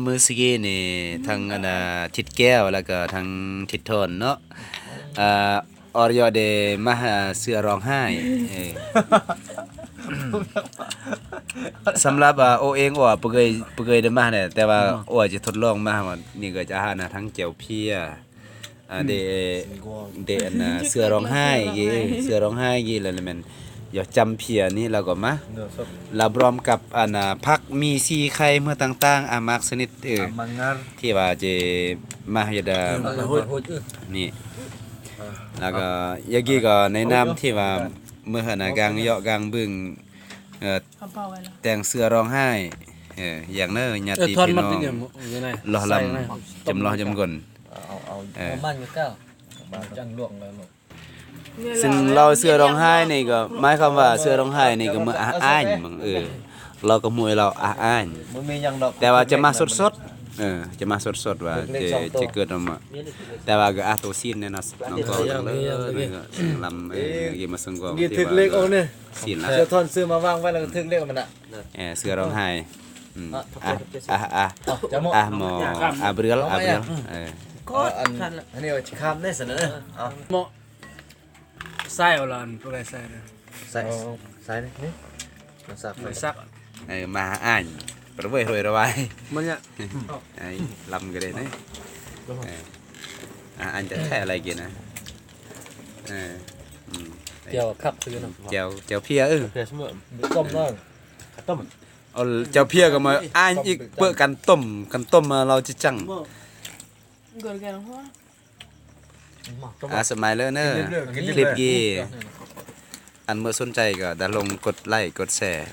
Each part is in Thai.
มือสกี้นี่ทางอันทิดแก้วแล้วก็ทางทิดโทนเนาะอ่าออรยอเดมาหาเสือร้องไห้เออสำหรับโอเองว่าเปกยได้มาเนี่ยแต่ว่าโอจะทดลองมาว่านี่ก็จะอาหารทั้งเจียวเพียเดอันเสือร้องไห้กี่เสือร้องไห้กี่แล้วแม่นอย่าจำเพียนี่แล้วก็มาแล้วพร้อมกับผักมีซีไข่เมื่อต่างๆอามักชนิดที่ว่าจะมาให้ดานี่แล้วก็ยากี้ก็ในน้ำที่ว่าเมื่อหนากลางเหยาะกลางบึ้งแต่งเสื้อร้องไห้อย่างเน้อญาติพี่น้องรอลำจำรอจำก่อนบ้านอยู่เก้าจังหลวงเลยลูกซึ่งเราเสื้อร้องไห้นี่ก็หมายความว่าเสื้อร้องไห้นี่ก็เมื่ออ้ายมึงเราก็มวยเราอ้ายแต่ว่าจะมาสดๆจะมาสดๆว่าจะเกิดออกมาแต่ว่าก็ตัวซีนเนี่ยเนาะน้องก็เลยลำกี่มาส่งก็กี่ถึกเล็กโอ้เนี่ยซีนละเสื้อทอนซื้อมาวางไว้แล้วก็ถึกเล็กมันอ่ะเสื้อร้องไห้หมอเบรือก็อันนี้คำได้เสนอเหมาะใส่เอาล่ะตัวใดใส่ใส่นี่มันสักไม่ซักมาอ่านประเวยรวยระบายมันเนี่ยลำกันเลยนะอันจะแค่อะไรกินนะเจียวขับคือน้ำเจียวเพียเพียเสมอต้มเลยต้มเอาเจียวเพียก็มาอ่านอีกเพื่อกันต้มมาเราจะจังสมัยเลยเนอะคลิปกี้อันเมื่อสนใจก็ได้ลงกดไลค์กดแชร์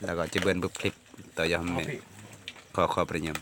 แล้วก็จะเบิ่งคลิปต่อยอมขอประยม